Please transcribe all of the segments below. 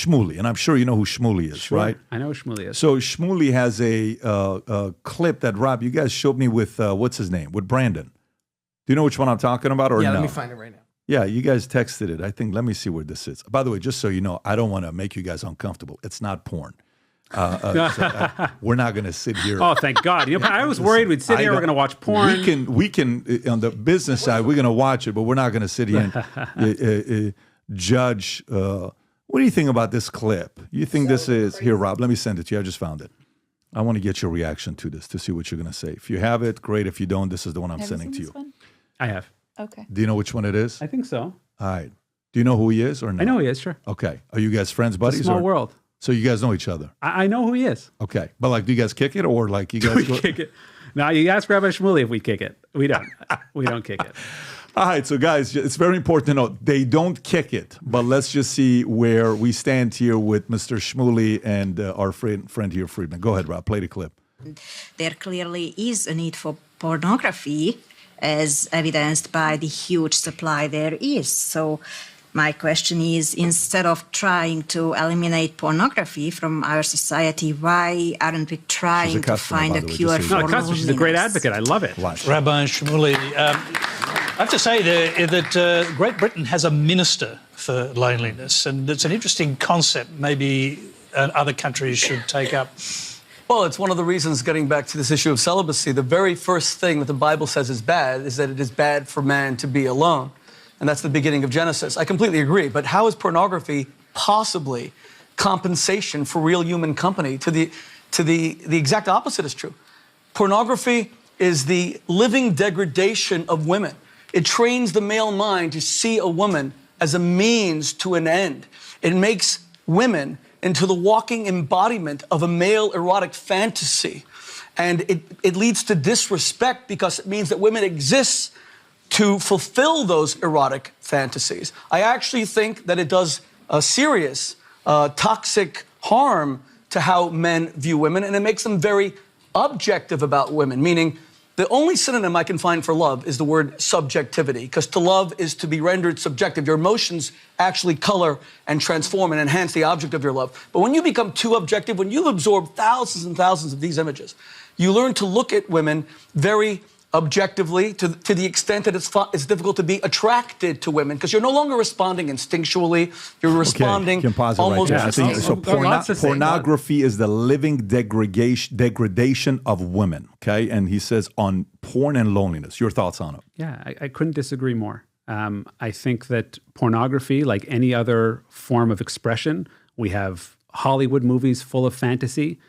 Shmuley, and I'm sure you know who Shmuley is, right? I know who Shmuley is. So Shmuley has a clip that, Rob, you guys showed me with, what's his name? With Brandon. Do you know which one I'm talking about or no? Yeah, let me find it right now. Yeah, you guys texted it. I think, let me see where this is. By the way, just so you know, I don't want to make you guys uncomfortable. It's not porn. We're not going to sit here. Oh, thank God. I was worried we'd sit here, we're going to watch porn. We can on the business side, we're going to watch it, but we're not going to sit here and judge. What do you think about this clip? You think this is, here, Rob, let me send it to you. I just found it. I want to get your reaction to this, to see what you're going to say. If you have it, great. If you don't, this is the one I'm sending to you. One? I have. Okay. Do you know which one it is? I think so. All right. Do you know who he is or no? I know who he is, sure. Okay. Are you guys friends, buddies? It's a small world. So you guys know each other? I know who he is. Okay. But like, do you guys kick it or like you guys We kick it. Now, you ask Rabbi Shmuley if we kick it. We don't. We don't kick it. All right. So guys, it's very important to know they don't kick it, but let's just see where we stand here with Mr. Shmuley and our friend here, Friedman. Go ahead, Rob. Play the clip. There clearly is a need for pornography, as evidenced by the huge supply there is. So my question is, instead of trying to eliminate pornography from our society, why aren't we trying to find a cure for loneliness? She's a great advocate. I love it. Rabbi Shmuley, I have to say that Great Britain has a minister for loneliness, and it's an interesting concept maybe other countries should take up. Well, it's one of the reasons, getting back to this issue of celibacy, the very first thing that the Bible says is bad is that it is bad for man to be alone. And that's the beginning of Genesis. I completely agree. But how is pornography possibly compensation for real human company? The exact opposite is true. Pornography is the living degradation of women. It trains the male mind to see a woman as a means to an end. It makes women into the walking embodiment of a male erotic fantasy. And it leads to disrespect because it means that women exist to fulfill those erotic fantasies. I actually think that it does a serious toxic harm to how men view women, and it makes them very objective about women, meaning the only synonym I can find for love is the word subjectivity, because to love is to be rendered subjective. Your emotions actually color and transform and enhance the object of your love. But when you become too objective, when you've absorbed thousands and thousands of these images, you learn to look at women very objectively to the extent that it's difficult to be attracted to women because you're no longer responding instinctually. You're responding almost. Right so pornography is the living degradation of women. Okay, and he says on porn and loneliness. Your thoughts on it? Yeah, I couldn't disagree more. I think that pornography, like any other form of expression, we have Hollywood movies full of fantasy.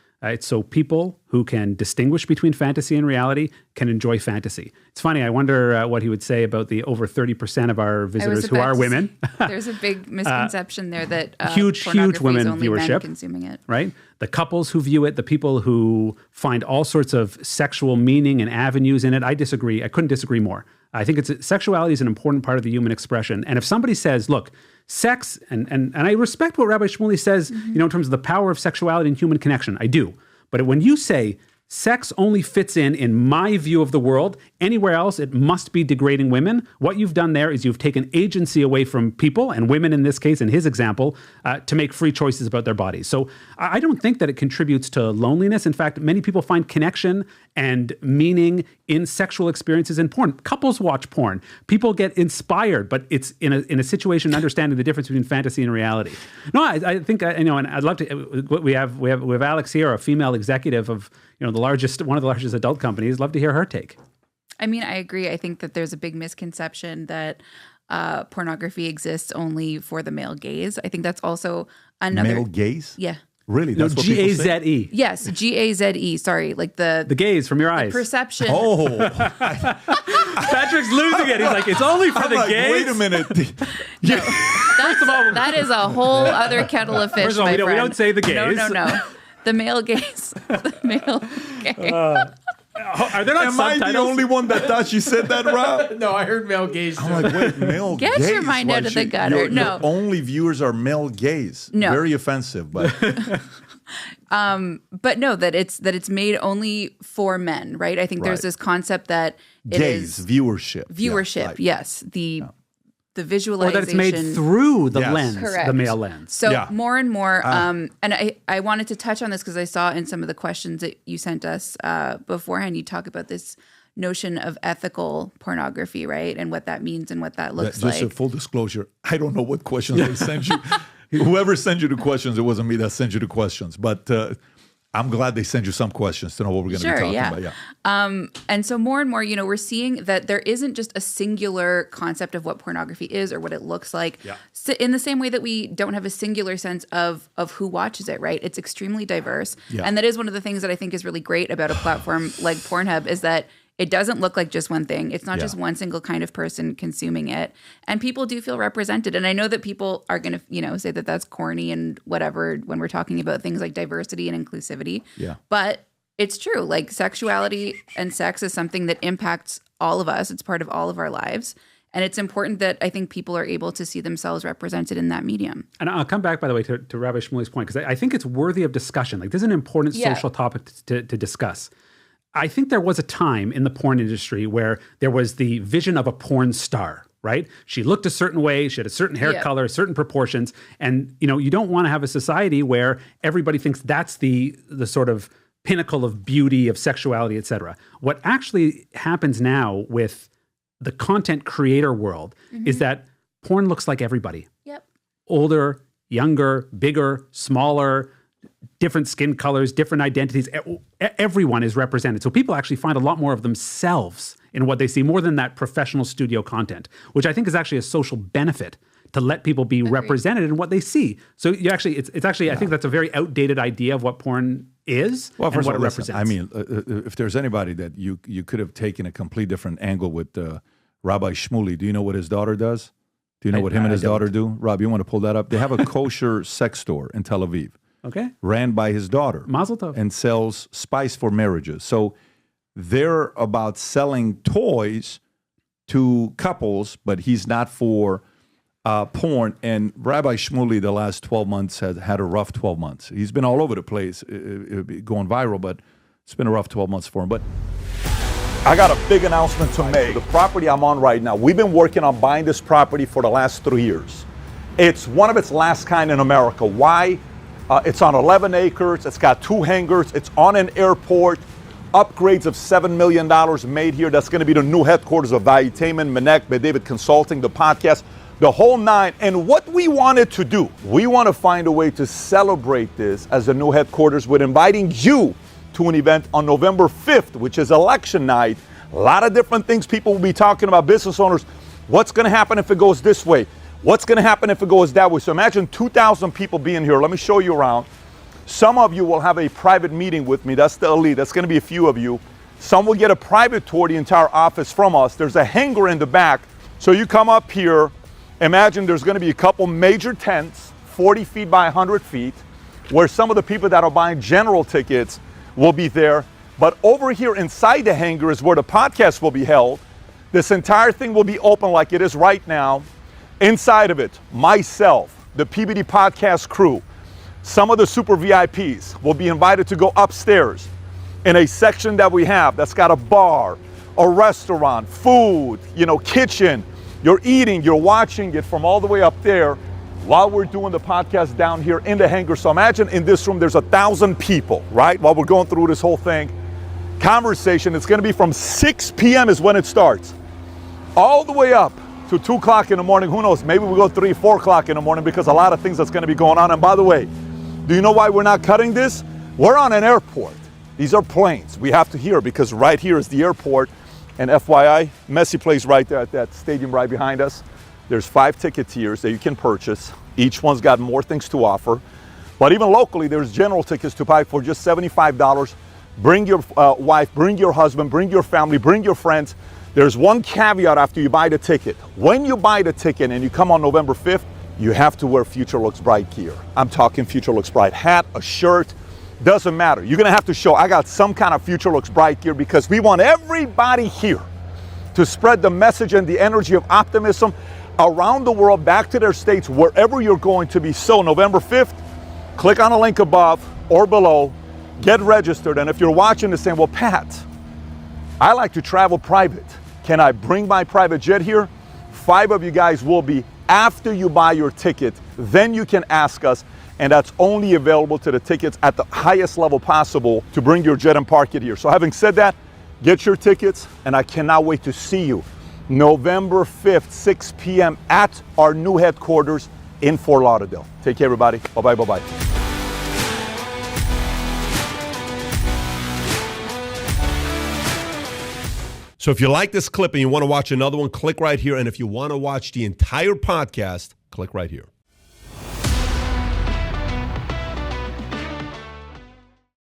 So people who can distinguish between fantasy and reality can enjoy fantasy. It's funny, I wonder what he would say about the over 30% of our visitors who are women. There's a big misconception there that huge women only viewership, men consuming it. Right? The couples who view it, the people who find all sorts of sexual meaning and avenues in it. I disagree. I couldn't disagree more. I think sexuality is an important part of the human expression. And if somebody says, look, sex, and I respect what Rabbi Shmuley says, in terms of the power of sexuality and human connection, I do. But when you say sex only fits in my view of the world, anywhere else it must be degrading women, what you've done there is you've taken agency away from people, and women in this case, in his example, to make free choices about their bodies. So I don't think that it contributes to loneliness. In fact, many people find connection and meaning in sexual experiences in porn. Couples watch porn. People get inspired, but it's in a situation understanding the difference between fantasy and reality. No, I think and I'd love to. We have Alex here, a female executive of one of the largest adult companies. Love to hear her take. I mean, I agree. I think that there's a big misconception that pornography exists only for the male gaze. I think that's also another male gaze. Yeah. Really? That's what G-A-Z-E. Yes, G-A-Z-E. Sorry, like the gaze from your eyes. Perception. Oh. Patrick's losing it. He's like, it's only for the gaze. Wait a minute. No, that is a whole other kettle of fish. First of all, we don't say the gaze. No. The male gaze. The male gaze. Are there not Am subtitles? I the only one that thought you said that, Rob? No, I heard male gaze. I'm like, wait, male gaze? Get your mind out of the gutter. Your only viewers are male gaze. No. Very offensive, but... but no, that it's made only for men, right? I think there's this concept that it gaze, is viewership. Viewership, Yeah, right. yes. the Or visualization. that it's made through the Yes. lens, Correct. the male lens. So Yeah. more and more, and I wanted to touch on this because I saw in some of the questions that you sent us beforehand, you talk about this notion of ethical pornography, right? And what that means and what that looks Just like. a full disclosure, I don't know what questions they sent you. Whoever sent you the questions, it wasn't me that sent you the questions. But I'm glad they sent you some questions to know what we're going to be talking about. Yeah. And so more and more, we're seeing that there isn't just a singular concept of what pornography is or what it looks like. Yeah. So in the same way that we don't have a singular sense of who watches it, right? It's extremely diverse. Yeah. And that is one of the things that I think is really great about a platform like Pornhub is that it doesn't look like just one thing. It's not just one single kind of person consuming it. And people do feel represented. And I know that people are going to, say that that's corny and whatever when we're talking about things like diversity and inclusivity. Yeah. But it's true. Like sexuality and sex is something that impacts all of us. It's part of all of our lives. And it's important that I think people are able to see themselves represented in that medium. And I'll come back, by the way, to Rabbi Shmuley's point, because I think it's worthy of discussion. Like, this is an important social topic to discuss. I think there was a time in the porn industry where there was the vision of a porn star, right? She looked a certain way, she had a certain hair color, certain proportions, and you don't want to have a society where everybody thinks that's the sort of pinnacle of beauty, of sexuality, et cetera. What actually happens now with the content creator world is that porn looks like everybody. Yep. Older, younger, bigger, smaller, different skin colors, different identities. Everyone is represented. So people actually find a lot more of themselves in what they see, more than that professional studio content, which I think is actually a social benefit to let people be represented in what they see. So it's actually I think that's a very outdated idea of what porn is and what it represents. I mean, if there's anybody that you could have taken a complete different angle with Rabbi Shmuley, do you know what his daughter does? Do you know what him and his daughter do? Rob, you want to pull that up? They have a kosher sex store in Tel Aviv. Okay. Ran by his daughter. Mazel tov. And sells spice for marriages. So they're about selling toys to couples, but he's not for porn. And Rabbi Shmuley, the last 12 months, has had a rough 12 months. He's been all over the place, going viral, but it's been a rough 12 months for him. But I got a big announcement to make. The property I'm on right now, we've been working on buying this property for the last 3 years. It's one of its last kind in America. Why? It's on 11 acres. It's got 2 hangars. It's on an airport. Upgrades of $7 million made here. That's going to be the new headquarters of Valuetainment, Menek, David Consulting, the podcast, the whole 9. And what we wanted to do, we want to find a way to celebrate this as the new headquarters with inviting you to an event on November 5th, which is election night. A lot of different things people will be talking about, business owners. What's going to happen if it goes this way? What's going to happen if it goes that way? So imagine 2,000 people being here. Let me show you around. Some of you will have a private meeting with me. That's the elite. That's going to be a few of you. Some will get a private tour of the entire office from us. There's a hangar in the back. So you come up here. Imagine there's going to be a couple major tents, 40 feet by 100 feet, where some of the people that are buying general tickets will be there. But over here inside the hangar is where the podcast will be held. This entire thing will be open like it is right now. Inside of it, myself, the PBD podcast crew, some of the super VIPs will be invited to go upstairs in a section that we have that's got a bar, a restaurant, food, kitchen. You're eating, you're watching it from all the way up there while we're doing the podcast down here in the hangar. So imagine in this room, there's 1,000 people, right? While we're going through this whole thing. Conversation, it's going to be from 6 p.m. is when it starts, all the way up to 2 o'clock in the morning. Who knows? Maybe we go 3, 4 o'clock in the morning because a lot of things that's going to be going on. And by the way, do you know why we're not cutting this? We're on an airport. These are planes. We have to hear because right here is the airport. And FYI, Messi plays right there at that stadium right behind us. There's 5 ticket tiers that you can purchase. Each one's got more things to offer. But even locally, there's general tickets to buy for just $75. Bring your wife, bring your husband, bring your family, bring your friends. There's one caveat after you buy the ticket. When you buy the ticket and you come on November 5th, you have to wear Future Looks Bright gear. I'm talking Future Looks Bright hat, a shirt, doesn't matter. You're gonna have to show I got some kind of Future Looks Bright gear because we want everybody here to spread the message and the energy of optimism around the world, back to their states, wherever you're going to be. So November 5th, click on a link above or below, get registered. And if you're watching this saying, well, Pat, I like to travel private. Can I bring my private jet here? 5 of you guys will be after you buy your ticket. Then you can ask us, and that's only available to the tickets at the highest level possible to bring your jet and park it here. So having said that, get your tickets, and I cannot wait to see you November 5th, 6 p.m. at our new headquarters in Fort Lauderdale. Take care, everybody. Bye-bye, bye-bye. So if you like this clip and you want to watch another one, click right here. And if you want to watch the entire podcast, click right here.